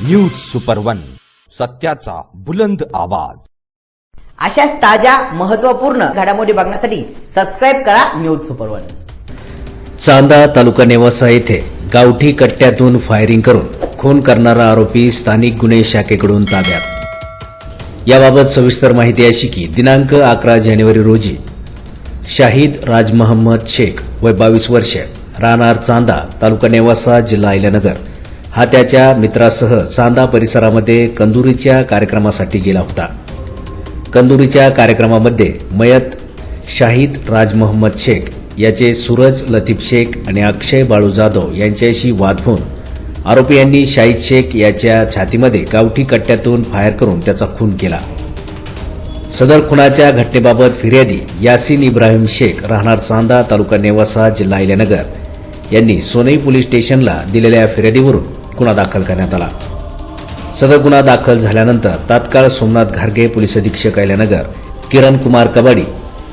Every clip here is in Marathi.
न्यूज सुपर वन, सत्याचा बुलंद आवाज। अशाच ताज्या महत्त्वपूर्ण घडामोडी बघण्यासाठी सबस्क्राइब करा न्यूज सुपर वन। चांदा तालुका नेवासा येथे गावठी कट्ट्यातून फायरिंग करून खून करणारा आरोपी स्थानिक गुन्हे शाखेकडून ताब्यात। याबाबत सविस्तर माहिती अशी की दिनांक 11 जानेवारी रोजी शाहिद राज मोहम्मद शेख वय 22 वर्ष, राहणार चांदा तालुका नेवासा जिल्हा अहिल्यानगर, हा त्याच्या मित्रासह चांदा परिसरामध्ये कंदुरीच्या कार्यक्रमासाठी गेला होता। कंदुरीच्या कार्यक्रमामध्ये मयत शाहिद राज मोहम्मद शेख याचे सूरज लतीफ शेख आणि अक्षय बाळू जाधव यांच्याशी वाद होऊन आरोपी यांनी शाहिद शेख याच्या छातीमध्ये गावठी कट्ट्यातून फायर करून त्याचा खून केला। सदर खुनाच्या घटनेबाबत फिर्यादी यासीन इब्राहिम शेख, राहणार चांदा तालुका नेवासा जिल्हा अहिल्यानगर यांनी सोनई पोलीस स्टेशनला दिलेल्या फिर्यादीवरून गुन्हा दाखल करण्यात आला। सदर गुन्हा दाखल झाल्यानंतर तात्काळ सोमनाथ घारगे पोलीस अधीक्षक अहिल्यानगर, किरण कुमार कबाडी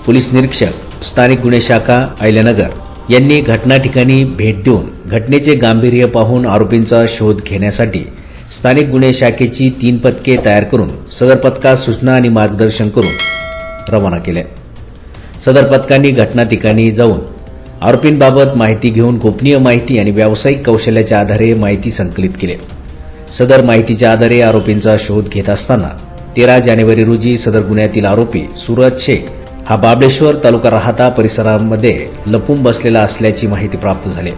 पोलीस निरीक्षक स्थानिक गुन्हे शाखा अहिल्यानगर यांनी घटना ठिकाणी भेट देऊन घटनेचे गांभीर्य पाहून आरोपींचा शोध घेण्यासाठी स्थानिक गुन्हे शाखेची 3 पथके तयार करून सदर पथकास सूचना आणि मार्गदर्शन करून रवाना केले। सदर पथकांनी घटना ठिकाणी जाऊन आरोपींबाबत माहिती घेऊन गोपनीय माहिती आणि व्यावसायिक कौशल्याच्या आधारे माहिती संकलित केली। सदर माहितीच्या आधारे आरोपींचा शोध घेत असताना 13 जानेवारी रोजी सदर गुन्ह्यातील आरोपी सूरज शेख हा बाबळेश्वर तालुका राहाता परिसरामध्ये लपून बसलेला असल्याची माहिती प्राप्त झाली।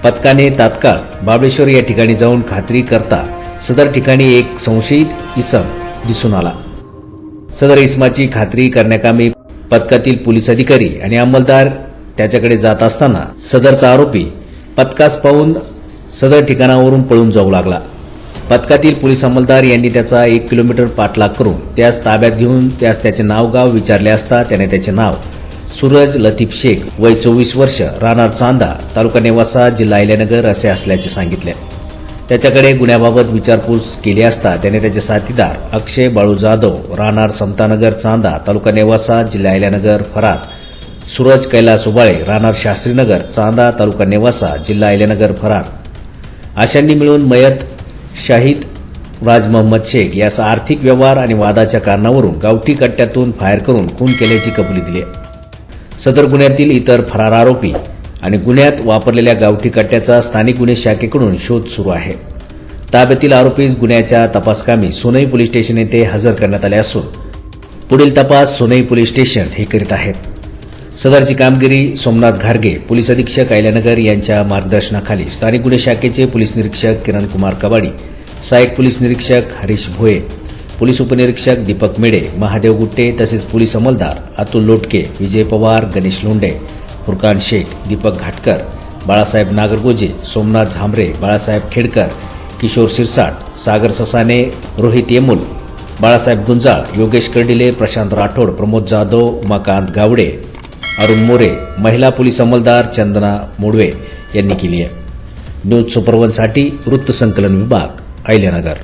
पथकाने तात्काळ बाबळेश्वर या ठिकाणी जाऊन खात्री करता सदर ठिकाणी एक संशयित इसम दिसून आला। सदर इसमाची खात्री करण्याकामी पथकातील पोलीस अधिकारी आणि अंमलदार त्याच्याकडे जात असताना सदरचा आरोपी पथकास पाहून सदर ठिकाणावरून पळून जाऊ लागला। पथकातील पोलीस अंमलदार यांनी त्याचा 1 किलोमीटर पाठलाग करून त्यास ताब्यात घेऊन त्यास त्याचे नाव गाव विचारले असता त्याने त्याचे नाव सूरज लतीफ शेख वय 24 वर्ष, राहणार चांदा तालुका नेवासा जिल्हा अहिल्यानगर असे असल्याचे सांगितले। त्याच्याकडे गुन्ह्याबाबत विचारपूस केली असता त्याने त्याचे साथीदार अक्षय बाळू जाधव, राहणार समतानगर चांदा तालुका नेवासा जिल्हा अहिल्यानगर फरार, सूरज कैलास उबाळे, राहणार शास्त्रीनगर चांदा तालुका नेवासा जिल्हा अहिल्यानगर फरार अशांनी मिळून मयत शाहिद राज मोहम्मद शेख यास आर्थिक व्यवहार आणि वादाच्या कारणावरून गावठी कट्ट्यातून फायर करून खून केल्याची कबुली दिली। सदर गुन्ह्यातील इतर फरार आरोपी आणि गुन्ह्यात वापरलेल्या गावठी कट्ट्याचा स्थानिक गुन्हे शाखेकडून शोध सुरू आहे। ताब्यातील आरोपीस गुन्ह्याच्या तपासकामी सोनई पोलीस स्टेशन येथे हजर करण्यात आले असून पुढील तपास सोनई पोलीस स्टेशन हे करीत आहेत। सदरची कामगिरी सोमनाथ घारगे पोलीस अधीक्षक अहिल्यानगर यांच्या मार्गदर्शनाखाली स्थानिक गुन्हे शाखेचे पोलीस निरीक्षक किरण कुमार कबाडी, सहाय्यक पोलीस निरीक्षक हरीश भोये, पोलीस उपनिरीक्षक दीपक मेडे, महादेव गुट्टे तसेच पोलीस अंमलदार अतुल लोटके, विजय पवार, गणेश लोंढे, फुरकान शेख, दीपक घाटकर, बाळासाहेब नागरगोजे, सोमनाथ झांबरे, बाळासाहेब खेडकर, किशोर शिरसाट, सागर ससाने, रोहित येमुल, बाळासाहेब गुंजाळ, योगेश कर्डिले, प्रशांत राठोड, प्रमोद जाधव, उमाकांत गावडे, अरुण मोरे, महिला पोलीस अंमलदार चंदना मोडवे यांनी केली आहे। न्यूज सुपर वन साठी वृत्त संकलन विभाग अहिल्यानगर।